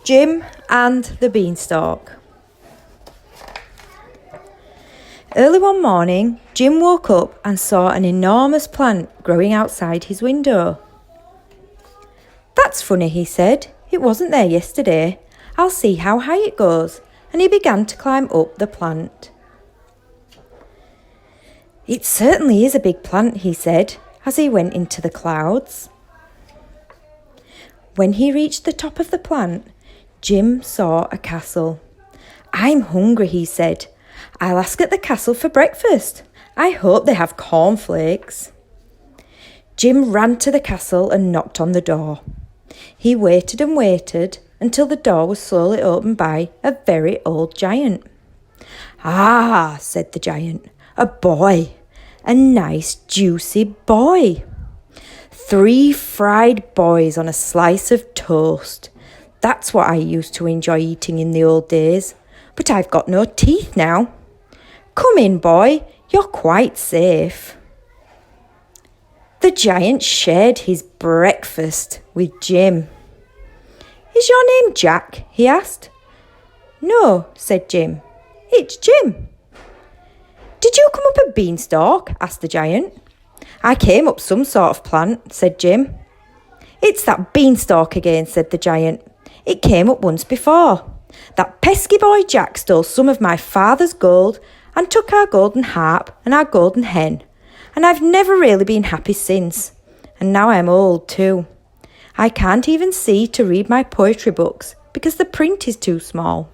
Jim and the Beanstalk. Early one morning, Jim woke up and saw an enormous plant growing outside his window. "That's funny," he said. "It wasn't there yesterday. I'll see how high it goes." And he began to climb up the plant. "It certainly is a big plant," he said, as he went into the clouds. When he reached the top of the plant, Jim saw a castle. "I'm hungry," he said. "I'll ask at the castle for breakfast. I hope they have cornflakes." Jim ran to the castle and knocked on the door. He waited and waited until the door was slowly opened by a very old giant. "Ah," said the giant, "a boy, a nice juicy boy. 3 fried boys on a slice of toast. That's what I used to enjoy eating in the old days, but I've got no teeth now. Come in, boy, you're quite safe." The giant shared his breakfast with Jim. "Is your name Jack?" he asked. "No," said Jim. "It's Jim." "Did you come up a beanstalk?" asked the giant. "I came up some sort of plant," said Jim. "It's that beanstalk again," said the giant. "It came up once before. That pesky boy Jack stole some of my father's gold and took our golden harp and our golden hen, and I've never really been happy since. And now I'm old too. I can't even see to read my poetry books because the print is too small."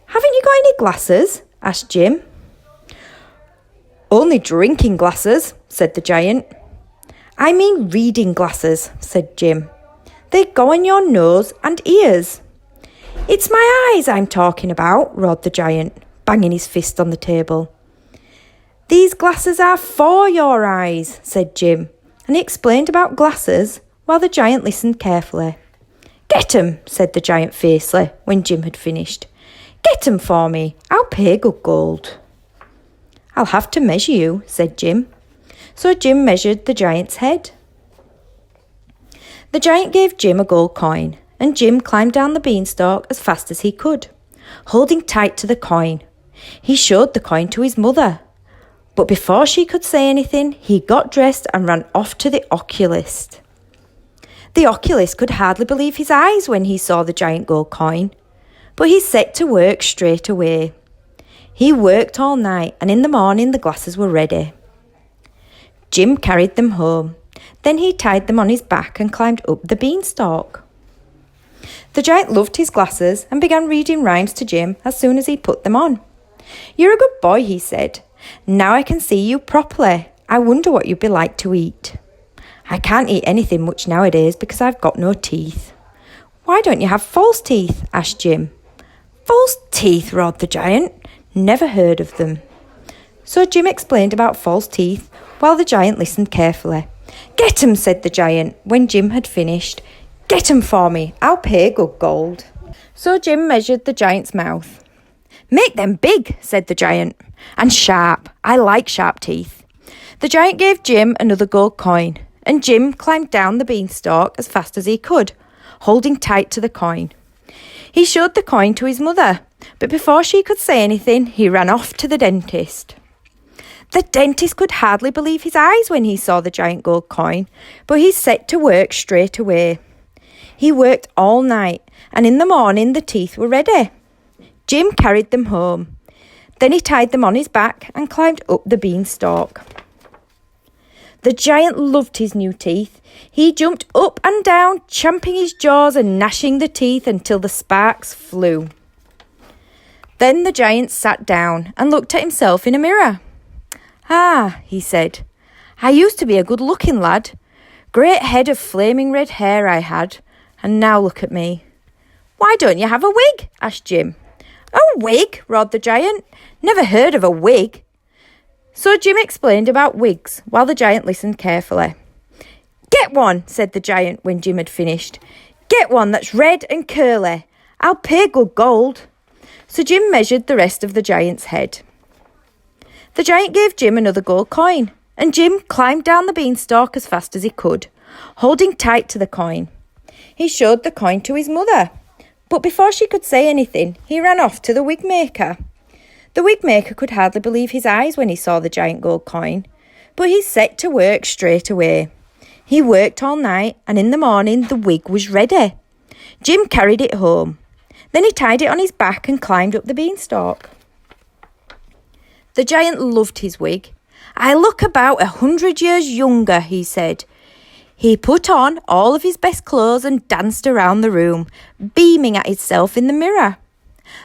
"Haven't you got any glasses?" asked Jim. "Only drinking glasses," said the giant. "I mean reading glasses," said Jim. "They go on your nose and ears." "It's my eyes I'm talking about," roared the giant, banging his fist on the table. "These glasses are for your eyes," said Jim, and he explained about glasses while the giant listened carefully. "Get 'em," said the giant fiercely when Jim had finished. "Get 'em for me. I'll pay good gold." "I'll have to measure you," said Jim. So Jim measured the giant's head. The giant gave Jim a gold coin, and Jim climbed down the beanstalk as fast as he could, holding tight to the coin. He showed the coin to his mother, but before she could say anything, he got dressed and ran off to the oculist. The oculist could hardly believe his eyes when he saw the giant gold coin, but he set to work straight away. He worked all night, and in the morning the glasses were ready. Jim carried them home. Then he tied them on his back and climbed up the beanstalk. The giant loved his glasses and began reading rhymes to Jim as soon as he put them on. "You're a good boy," he said. "Now I can see you properly. I wonder what you'd be like to eat." "I can't eat anything much nowadays because I've got no teeth." "Why don't you have false teeth?" asked Jim. "False teeth," roared the giant. "Never heard of them." So Jim explained about false teeth while the giant listened carefully. "Get 'em," said the giant when Jim had finished. "Get 'em for me. I'll pay good gold." So Jim measured the giant's mouth. "Make them big," said the giant, "and sharp. I like sharp teeth." The giant gave Jim another gold coin, and Jim climbed down the beanstalk as fast as he could, holding tight to the coin. He showed the coin to his mother, but before she could say anything, he ran off to the dentist. The dentist could hardly believe his eyes when he saw the giant gold coin, but he set to work straight away. He worked all night, and in the morning the teeth were ready. Jim carried them home. Then he tied them on his back and climbed up the beanstalk. The giant loved his new teeth. He jumped up and down, champing his jaws and gnashing the teeth until the sparks flew. Then the giant sat down and looked at himself in a mirror. "Ah," he said, "I used to be a good-looking lad. Great head of flaming red hair I had, and now look at me." "Why don't you have a wig?" asked Jim. "A wig?" roared the giant. "Never heard of a wig." So Jim explained about wigs while the giant listened carefully. "Get one," said the giant when Jim had finished. "Get one that's red and curly. I'll pay good gold." So Jim measured the rest of the giant's head. The giant gave Jim another gold coin, and Jim climbed down the beanstalk as fast as he could, holding tight to the coin. He showed the coin to his mother. But before she could say anything, he ran off to the wig maker. The wig maker could hardly believe his eyes when he saw the giant gold coin, but he set to work straight away. He worked all night, and in the morning the wig was ready. Jim carried it home. Then he tied it on his back and climbed up the beanstalk. The giant loved his wig. "I look about 100 years younger," he said. He put on all of his best clothes and danced around the room, beaming at himself in the mirror.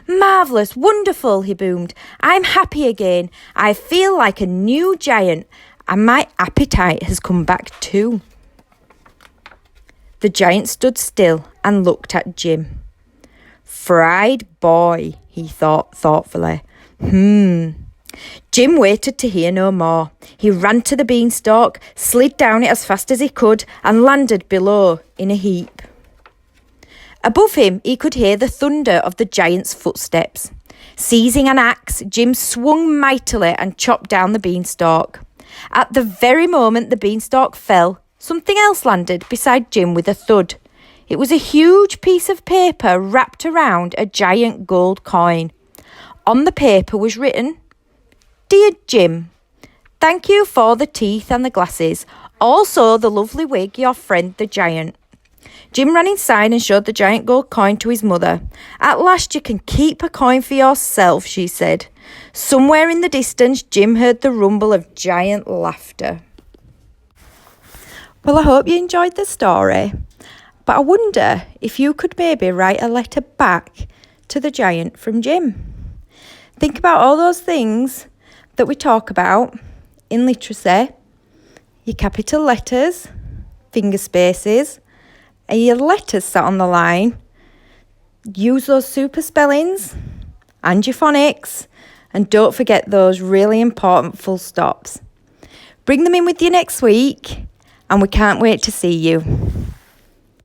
"Marvellous, wonderful," he boomed. "I'm happy again. I feel like a new giant, and my appetite has come back too." The giant stood still and looked at Jim. "Fried boy," he thought thoughtfully. Jim waited to hear no more. He ran to the beanstalk, slid down it as fast as he could, and landed below in a heap. Above him, he could hear the thunder of the giant's footsteps. Seizing an axe, Jim swung mightily and chopped down the beanstalk. At the very moment the beanstalk fell, something else landed beside Jim with a thud. It was a huge piece of paper wrapped around a giant gold coin. On the paper was written, "Dear Jim, thank you for the teeth and the glasses, also the lovely wig, your friend the giant." Jim ran inside and showed the giant gold coin to his mother. "At last you can keep a coin for yourself," she said. Somewhere in the distance, Jim heard the rumble of giant laughter. Well, I hope you enjoyed the story, but I wonder if you could maybe write a letter back to the giant from Jim. Think about all those things that we talk about in literacy, your capital letters, finger spaces, and your letters sat on the line. Use those super spellings and your phonics, and don't forget those really important full stops. Bring them in with you next week, and we can't wait to see you.